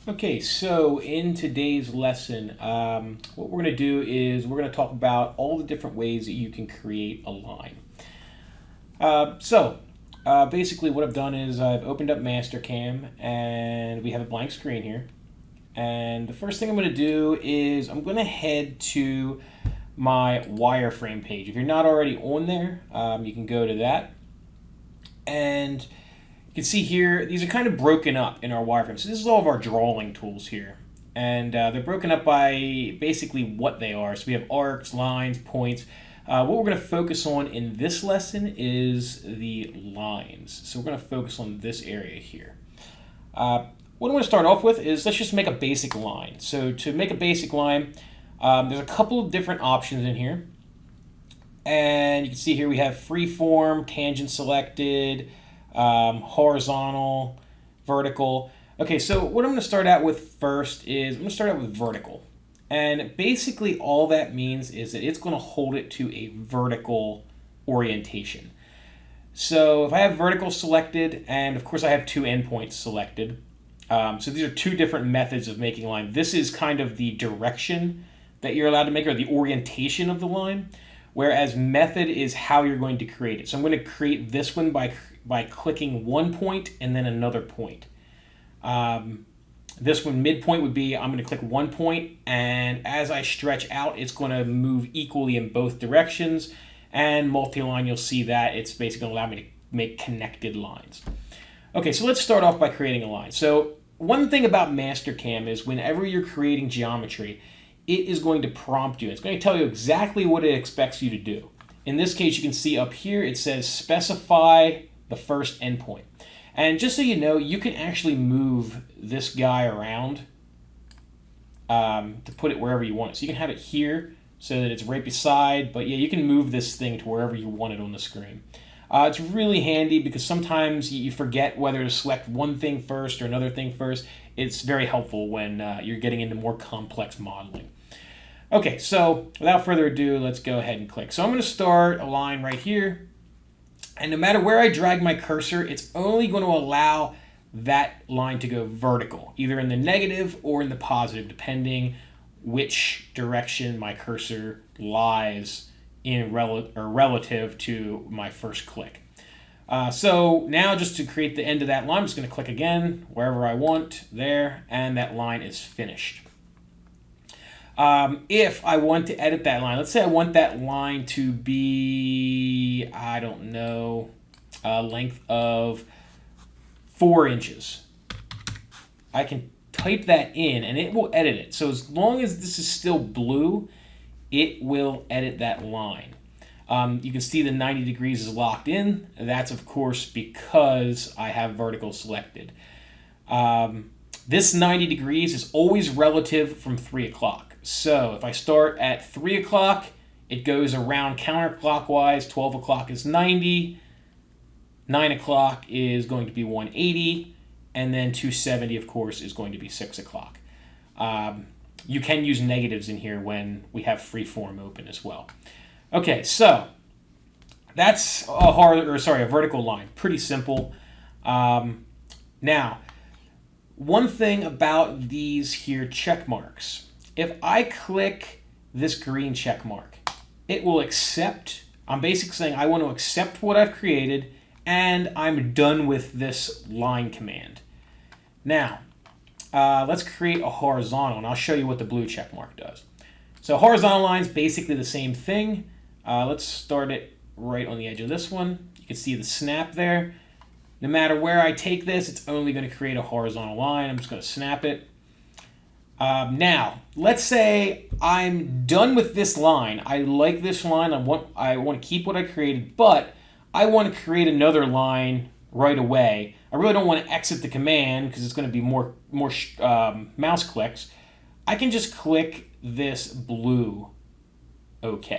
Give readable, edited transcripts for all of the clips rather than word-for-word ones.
Okay, so in today's lesson, what we're going to do is we're going to talk about all the different ways that you can create a line. Basically what I've done is I've opened up MasterCAM and we have a blank screen here. And the first thing I'm going to do is I'm going to head to my wireframe page. If you're not already on there, you can go to that. And you can see here, these are kind of broken up in our wireframe. So this is all of our drawing tools here. And they're broken up by basically what they are. So we have arcs, lines, points. What we're going to focus on in this lesson is the lines. So we're going to focus on this area here. What I'm going to start off with is let's just make a basic line. So to make a basic line, there's a couple of different options in here. And you can see here we have freeform, tangent selected, horizontal, vertical. Okay, so what I'm going to start out with first is I'm going to start out with vertical. And basically all that means is that it's going to hold it to a vertical orientation. So if I have vertical selected, and of course I have two endpoints selected, so these are two different methods of making a line. This is kind of the direction that you're allowed to make, or the orientation of the line, whereas method is how you're going to create it. So I'm going to create this one by clicking one point and then another point. This one, midpoint, would be I'm going to click one point, and as I stretch out, it's going to move equally in both directions. And multiline, you'll see that it's basically going to allow me to make connected lines. Okay, so let's start off by creating a line. So one thing about MasterCAM is whenever you're creating geometry, it is going to prompt you. It's going to tell you exactly what it expects you to do. In this case, you can see up here, it says specify the first endpoint. And just so you know, you can actually move this guy around to put it wherever you want it. So you can have it here so that it's right beside, but yeah, you can move this thing to wherever you want it on the screen. It's really handy because sometimes you forget whether to select one thing first or another thing first. It's very helpful when you're getting into more complex modeling. Okay, so without further ado, let's go ahead and click. So I'm going to start a line right here. And no matter where I drag my cursor, it's only going to allow that line to go vertical, either in the negative or in the positive, depending which direction my cursor lies in relative to my first click. So now just to create the end of that line, I'm just going to click again wherever I want, there, and that line is finished. If I want to edit that line, let's say I want that line to be, I don't know, a length of 4 inches. I can type that in and it will edit it. So as long as this is still blue, it will edit that line. You can see the 90 degrees is locked in. That's of course because I have vertical selected. This 90 degrees is always relative from 3 o'clock. So if I start at 3 o'clock, it goes around counterclockwise. 12 o'clock is 90. 9 o'clock is going to be 180. And then 270, of course, is going to be 6 o'clock. You can use negatives in here when we have freeform open as well. Okay, so that's a vertical line. Pretty simple. Now, one thing about these here check marks. If I click this green check mark, it will accept. I'm basically saying I want to accept what I've created and I'm done with this line command. Now, let's create a horizontal, and I'll show you what the blue check mark does. So horizontal line is basically the same thing. Let's start it right on the edge of this one. You can see the snap there. No matter where I take this, it's only going to create a horizontal line. I'm just going to snap it. Now, let's say I'm done with this line. I like this line. I want to keep what I created, but I want to create another line right away. I really don't want to exit the command because it's going to be more mouse clicks. I can just click this blue OK.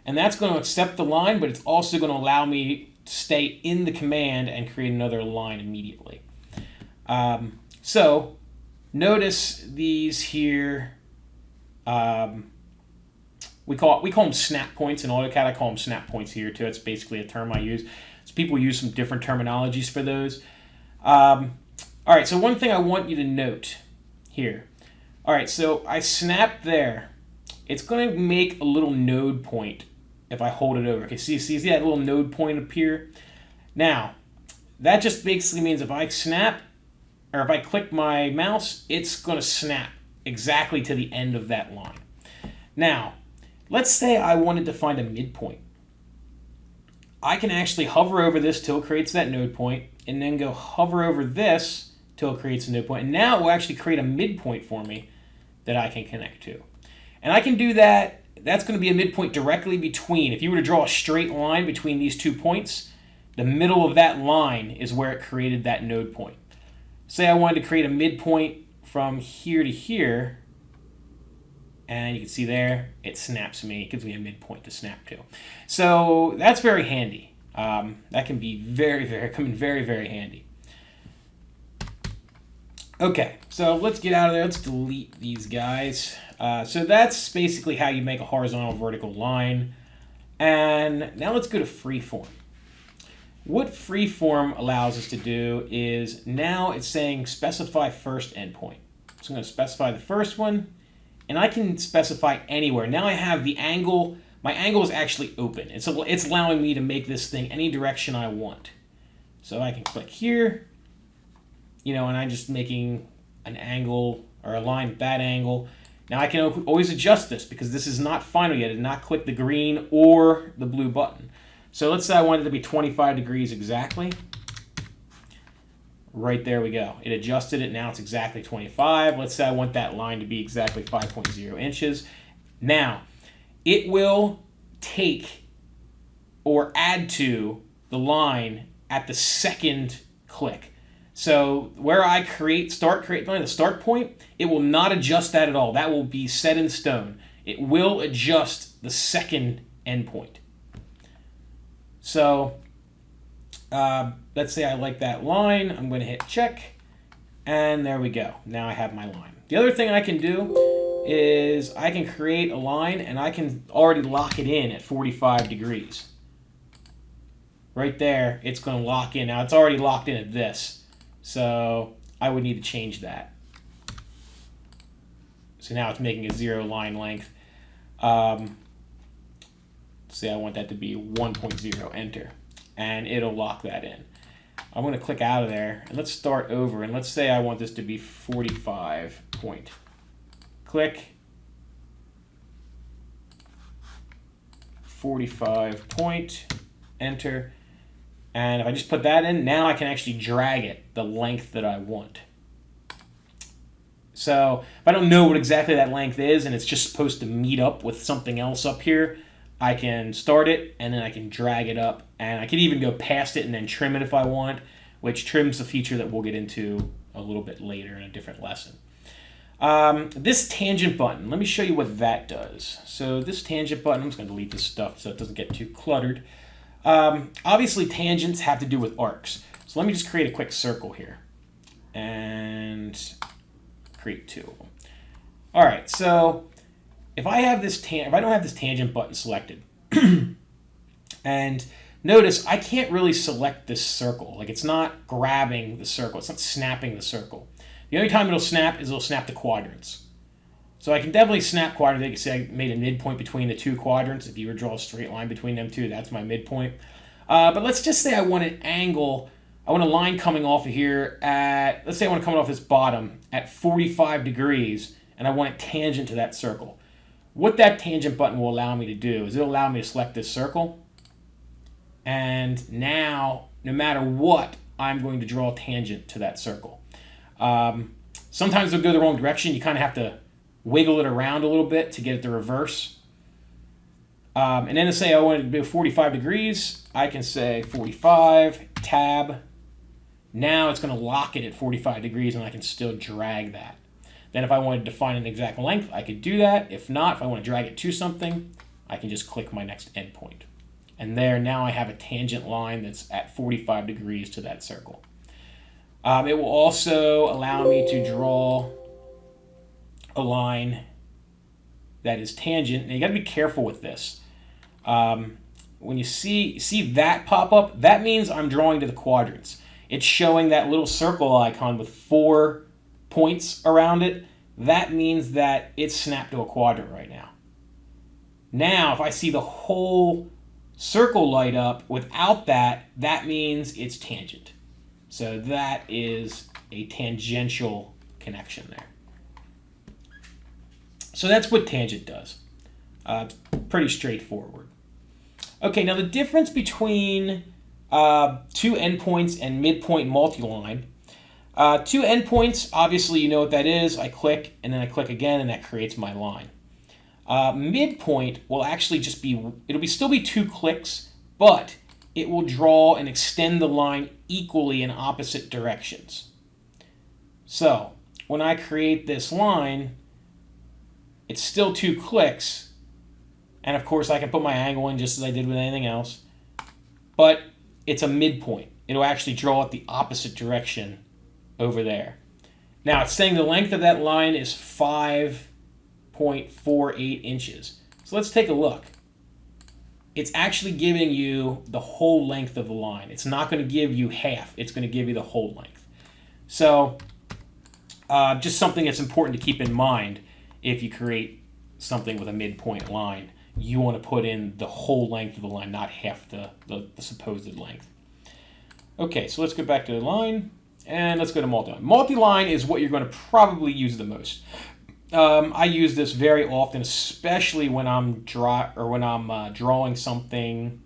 And that's going to accept the line, but it's also going to allow me to stay in the command and create another line immediately. So notice these here. We call them snap points in AutoCAD. I call them snap points here too. It's basically a term I use. So people use some different terminologies for those. All right, so one thing I want you to note here. All right, so I snap there. It's going to make a little node point if I hold it over. Okay, see that little node point appear? Now, that just basically means if I snap, or if I click my mouse, it's going to snap exactly to the end of that line. Now, let's say I wanted to find a midpoint. I can actually hover over this till it creates that node point, and then go hover over this till it creates a node point. And now it will actually create a midpoint for me that I can connect to. And I can do that. That's going to be a midpoint directly between. If you were to draw a straight line between these 2 points, the middle of that line is where it created that node point. Say I wanted to create a midpoint from here to here, and you can see there, it snaps me. It gives me a midpoint to snap to. So that's very handy. That can be come in very, very handy. Okay, so let's get out of there. Let's delete these guys. So that's basically how you make a horizontal vertical line. And now let's go to Freeform. What Freeform allows us to do is now it's saying specify first endpoint. So I'm going to specify the first one, and I can specify anywhere. Now I have the angle. My angle is actually open. It's allowing me to make this thing any direction I want. So I can click here, and I'm just making an angle or a line at that angle. Now I can always adjust this because this is not final yet. I did not click the green or the blue button. So let's say I wanted it to be 25 degrees exactly. Right there we go. It adjusted it. Now it's exactly 25. Let's say I want that line to be exactly 5.0 inches. Now, it will take or add to the line at the second click. So where I start create line, the start point, it will not adjust that at all. That will be set in stone. It will adjust the second endpoint. So let's say I like that line. I'm going to hit check, and there we go. Now I have my line. The other thing I can do is I can create a line, and I can already lock it in at 45 degrees. Right there, it's going to lock in. Now it's already locked in at this, so I would need to change that. So now it's making a 0 line length. Say I want that to be 1.0, enter, and it'll lock that in. I'm going to click out of there, and let's start over, and let's say I want this to be 45 point. Click, 45 point, enter, and if I just put that in, now I can actually drag it the length that I want. So if I don't know what exactly that length is, and it's just supposed to meet up with something else up here, I can start it, and then I can drag it up, and I can even go past it and then trim it if I want, which trims a feature that we'll get into a little bit later in a different lesson. This tangent button, let me show you what that does. So this tangent button, I'm just going to delete this stuff so it doesn't get too cluttered. Obviously, tangents have to do with arcs. So let me just create a quick circle here and create 2 of them. All right, so if I have this if I don't have this tangent button selected, and notice I can't really select this circle. Like, it's not grabbing the circle. It's not snapping the circle. The only time it'll snap is it'll snap the quadrants. So I can definitely snap quadrants. You can say I made a midpoint between the 2 quadrants. If you were to draw a straight line between them 2, that's my midpoint. But let's just say I want an angle. I want a line coming off of here at, let's say I want to come off this bottom at 45 degrees, and I want it tangent to that circle. What that tangent button will allow me to do is it'll allow me to select this circle, and now, no matter what, I'm going to draw a tangent to that circle. Sometimes it'll go the wrong direction. You kind of have to wiggle it around a little bit to get it to reverse. And then to say I wanted to do 45 degrees, I can say 45, tab. Now it's going to lock it at 45 degrees, and I can still drag that. Then if I wanted to find an exact length, I could do that. If not, if I want to drag it to something, I can just click my next endpoint. And there, now I have a tangent line that's at 45 degrees to that circle. It will also allow me to draw a line that is tangent. And you got to be careful with this. When you see that pop up, that means I'm drawing to the quadrants. It's showing that little circle icon with 4 points around it, that means that it's snapped to a quadrant right now. Now, if I see the whole circle light up without that, that means it's tangent. So that is a tangential connection there. So that's what tangent does. Pretty straightforward. Okay, now the difference between two endpoints and midpoint multiline. Two endpoints, obviously you know what that is. I click, and then I click again, and that creates my line. Midpoint will actually just be, it'll still be 2 clicks, but it will draw and extend the line equally in opposite directions. So when I create this line, it's still 2 clicks, and of course I can put my angle in just as I did with anything else, but it's a midpoint. It'll actually draw it the opposite direction over there. Now it's saying the length of that line is 5.48 inches. So let's take a look. It's actually giving you the whole length of the line. It's not going to give you half. It's going to give you the whole length. So just something that's important to keep in mind if you create something with a midpoint line. You want to put in the whole length of the line, not half the supposed length. Okay, so let's go back to the line, and let's go to multiline. Multiline is what you're going to probably use the most. I use this very often, especially when I'm drawing something,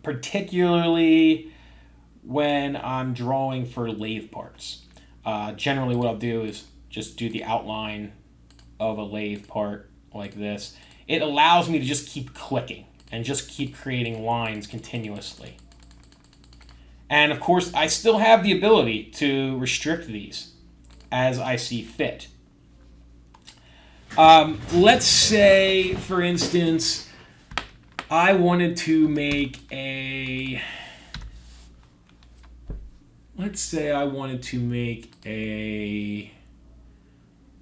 particularly when I'm drawing for lathe parts. Generally, what I'll do is just do the outline of a lathe part like this. It allows me to just keep clicking and just keep creating lines continuously. And of course, I still have the ability to restrict these as I see fit. Let's say, for instance, I wanted to make a... Let's say I wanted to make a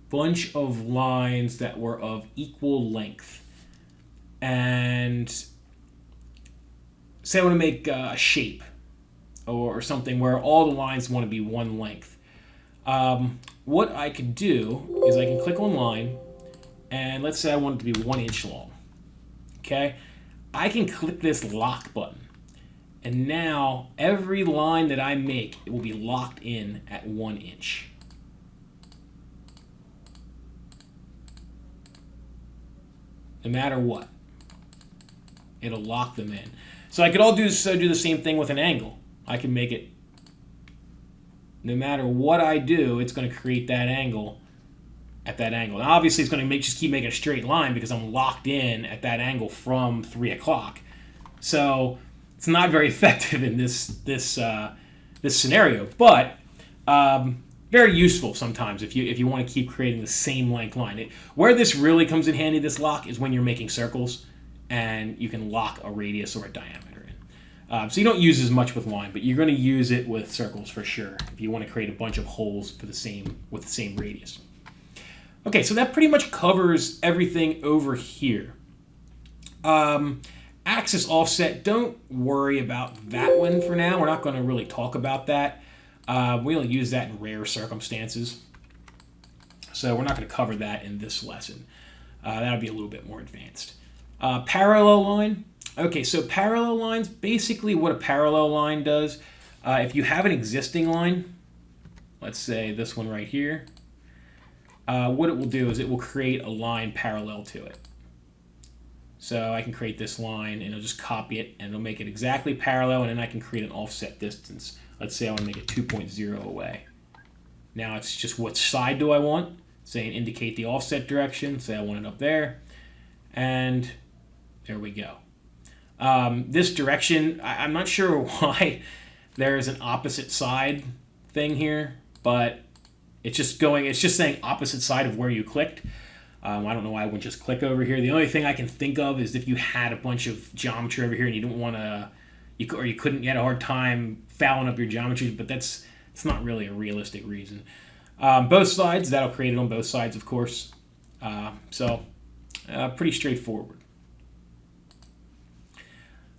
bunch of lines that were of equal length. And say I want to make a shape or something where all the lines want to be one length. What I could do is I can click on line, and let's say I want it to be 1 inch long. Okay? I can click this lock button. And now every line that I make, it will be locked in at 1 inch. No matter what, it'll lock them in. So I could do the same thing with an angle. I can make it, no matter what I do, it's going to create that angle at that angle. Now obviously it's going to just keep making a straight line because I'm locked in at that angle from 3 o'clock. So it's not very effective in this scenario, but very useful sometimes if you want to keep creating the same length line. Where this really comes in handy, this lock, is when you're making circles and you can lock a radius or a diameter in. So you don't use as much with line, but you're going to use it with circles for sure if you want to create a bunch of holes with the same radius. Okay, so that pretty much covers everything over here. Axis offset, don't worry about that one for now. We're not going to really talk about that. We only use that in rare circumstances. So we're not going to cover that in this lesson. That'll be a little bit more advanced. Parallel line. Okay, so parallel lines, basically what a parallel line does, if you have an existing line, let's say this one right here, what it will do is it will create a line parallel to it. So I can create this line, and it'll just copy it, and it'll make it exactly parallel, and then I can create an offset distance. Let's say I want to make it 2.0 away. Now it's just what side do I want? Say and indicate the offset direction. Say I want it up there. And there we go. This direction, I'm not sure why there is an opposite side thing here, but it's just saying opposite side of where you clicked. I don't know why I wouldn't just click over here. The only thing I can think of is if you had a bunch of geometry over here and you didn't want to, or you couldn't, you had a hard time fouling up your geometry, but it's not really a realistic reason. Both sides, that'll create it on both sides, of course. Pretty straightforward.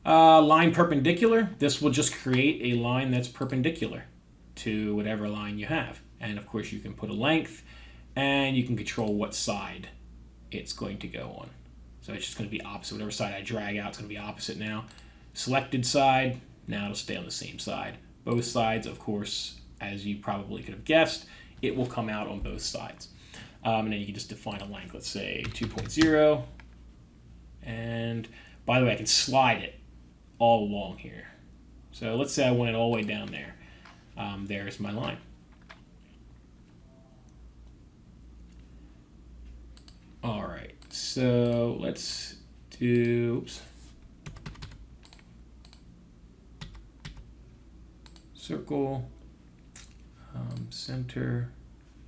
Line perpendicular, this will just create a line that's perpendicular to whatever line you have. And of course you can put a length, and you can control what side it's going to go on. So it's just going to be opposite. Whatever side I drag out, it's going to be opposite now. Selected side, now it'll stay on the same side. Both sides, of course, as you probably could have guessed, it will come out on both sides. And then you can just define a length, let's say 2.0. And by the way, I can slide it all along here. So let's say I want it all the way down there. There's my line. All right, so let's do, oops. Circle, center.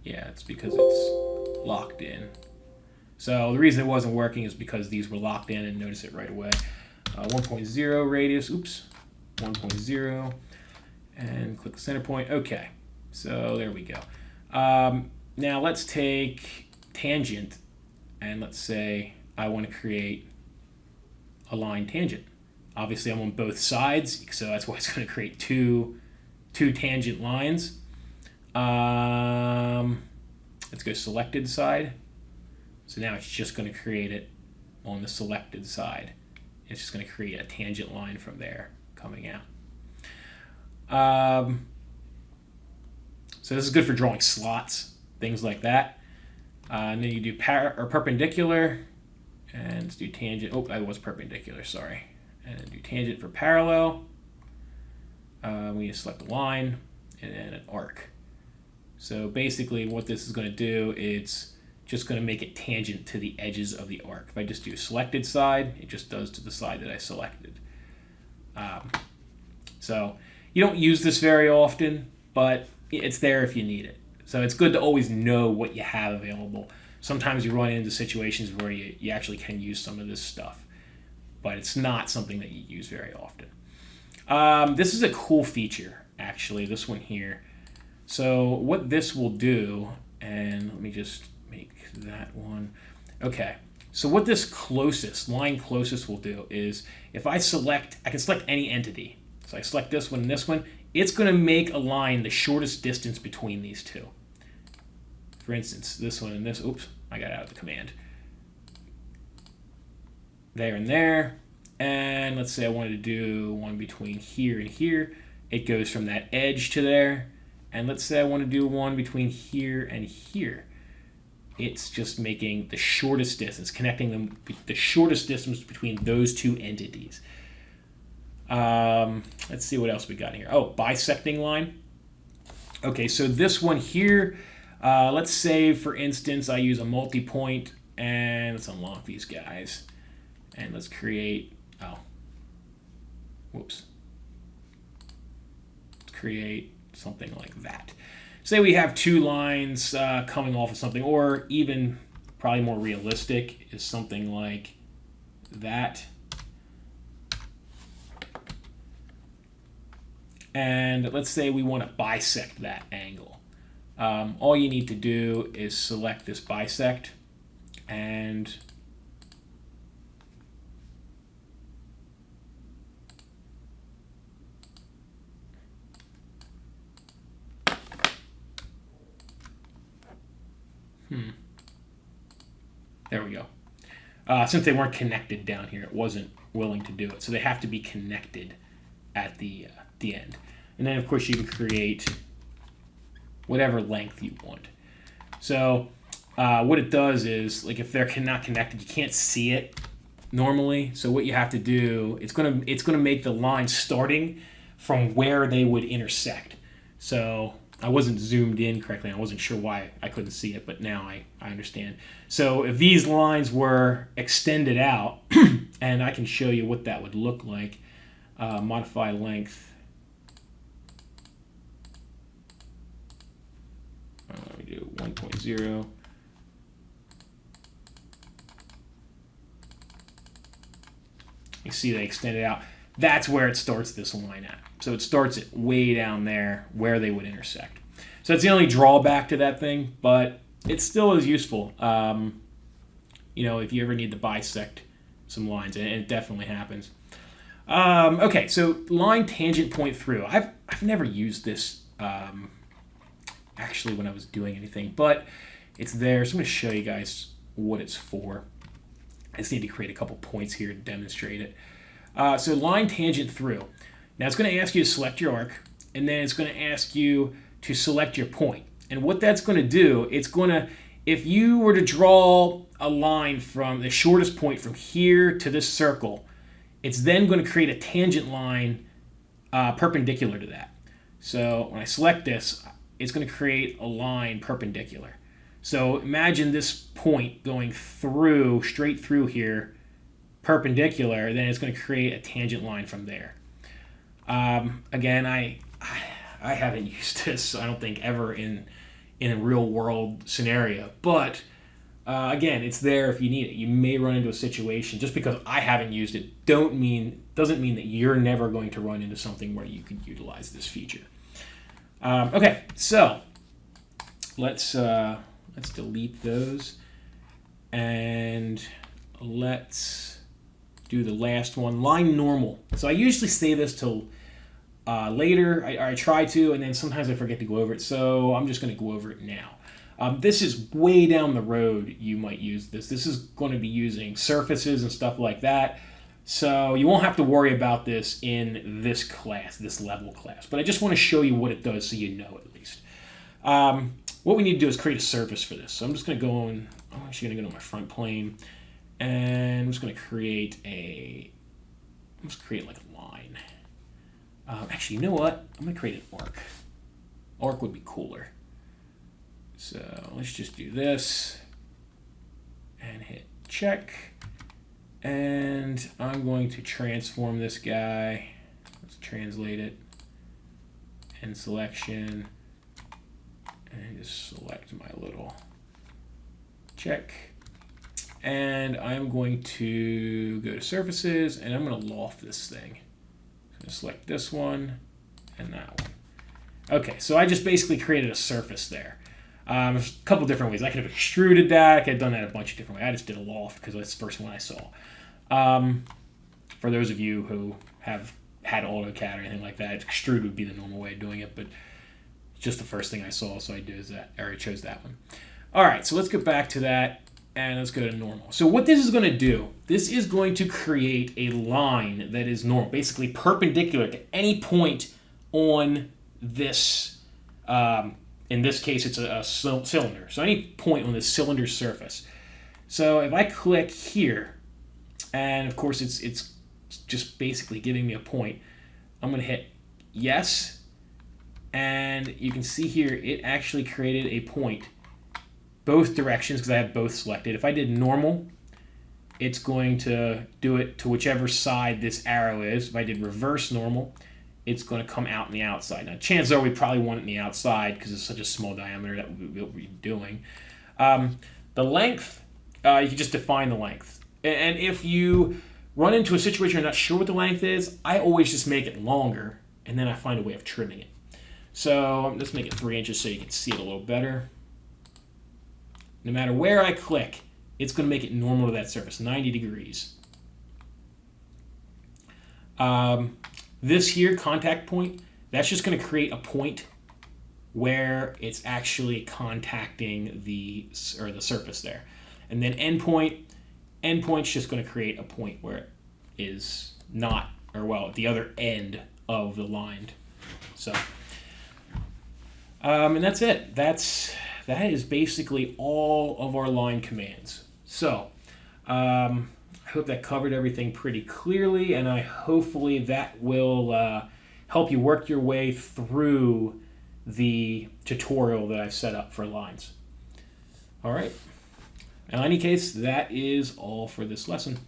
Yeah, it's because it's locked in. So the reason it wasn't working is because these were locked in, and notice it right away. 1.0 radius, oops, 1.0, and click the center point. Okay, so there we go. Now let's take tangent, and let's say I want to create a line tangent. Obviously I'm on both sides, so that's why it's going to create two tangent lines. Let's go selected side. So now it's just going to create it on the selected side. It's just going to create a tangent line from there coming out. So this is good for drawing slots, things like that. And then you do perpendicular, and let's do tangent. Oh, that was perpendicular, sorry. And then do tangent for parallel. We need to select a line and then an arc. So basically what this is going to do, it's just going to make it tangent to the edges of the arc. If I just do selected side, it just does to the side that I selected. So you don't use this very often, but it's there if you need it. So it's good to always know what you have available. Sometimes you run into situations where you actually can use some of this stuff, but it's not something that you use very often. This is a cool feature, actually, this one here. So what this will do, and let me just make that one. Okay, so what this line closest will do is if I can select any entity. So I select this one and this one, it's going to make a line the shortest distance between these two. For instance, this one and this, oops, I got out of the command. There and there. And let's say I wanted to do one between here and here. It goes from that edge to there. And let's say I want to do one between here and here. It's just making the shortest distance, connecting them, the shortest distance between those two entities. Let's see what else we got here. Oh, bisecting line. Okay, so this one here, let's say, for instance, I use a multi-point, and let's unlock these guys. And let's create, let's create something like that. Say we have two lines coming off of something, or even probably more realistic is something like that. And let's say we want to bisect that angle. All you need to do is select this bisect, and there we go. Since they weren't connected down here, it wasn't willing to do it. So they have to be connected at the end. And then, of course, you can create whatever length you want. So what it does is, like, if they're not connected, you can't see it normally. So what you have to do, it's gonna make the line starting from where they would intersect. So I wasn't zoomed in correctly. I wasn't sure why I couldn't see it, but now I understand. So if these lines were extended out, and I can show you what that would look like, modify length. Let me do 1.0. You see they extended out. That's where it starts this line at. So it starts it way down there where they would intersect. So that's the only drawback to that thing, but it still is useful. If you ever need to bisect some lines, and it definitely happens. Okay, so line tangent point through. I've never used this actually when I was doing anything, but it's there. So I'm going to show you guys what it's for. I just need to create a couple points here to demonstrate it. So line tangent through. Now it's going to ask you to select your arc, and then it's going to ask you to select your point. And what that's going to do, it's going to, if you were to draw a line from the shortest point from here to this circle, it's then going to create a tangent line perpendicular to that. So when I select this, it's going to create a line perpendicular. So imagine this point going through, straight through here, perpendicular, then it's going to create a tangent line from there. Again, I haven't used this, I don't think, ever in a real world scenario, but again, it's there if you need it. You may run into a situation, just because I haven't used it doesn't mean that you're never going to run into something where you could utilize this feature. Okay, so let's delete those, and let's do the last one, line normal. So I usually say this till later. I try to, and then sometimes I forget to go over it, so I'm just going to go over it now. This is way down the road you might use this. This is going to be using surfaces and stuff like that, so you won't have to worry about this in this class, this level class. But I just want to show you what it does so you know at least. What we need to do is create a surface for this. So I'm just going to go on, I'm actually going to go to my front plane, and I'm just going to create like a line. Actually, you know what? I'm going to create an arc. Arc would be cooler. So let's just do this and hit check. And I'm going to transform this guy. Let's translate it. And selection. And just select my little check. And I'm going to go to surfaces, and I'm going to loft this thing. I'm going to select this one and that one. Okay, so I just basically created a surface there. There's a couple different ways. I could have extruded that. I could have done that a bunch of different ways. I just did a loft because that's the first one I saw. For those of you who have had AutoCAD or anything like that, extrude would be the normal way of doing it, but it's just the first thing I saw, so I chose that one. All right, so let's get back to that, and let's go to normal. So what this is going to do, this is going to create a line that is normal, basically perpendicular to any point on this. In this case, it's a cylinder. So any point on this cylinder surface. So if I click here, and of course it's just basically giving me a point, I'm going to hit yes, and you can see here it actually created a point both directions because I have both selected. If I did normal, it's going to do it to whichever side this arrow is. If I did reverse normal, it's going to come out on the outside. Now, chances are we probably want it on the outside because it's such a small diameter that we'll be doing. The length, you can just define the length. And if you run into a situation you're not sure what the length is, I always just make it longer, and then I find a way of trimming it. So let's make it 3 inches so you can see it a little better. No matter where I click, it's going to make it normal to that surface, 90 degrees. This here, contact point, that's just going to create a point where it's actually contacting the surface there. And then endpoint's just going to create a point where it is not, or well, at the other end of the line. So, and that's it. That is basically all of our line commands. So, I hope that covered everything pretty clearly, and hopefully that will help you work your way through the tutorial that I've set up for lines. All right. In any case, that is all for this lesson.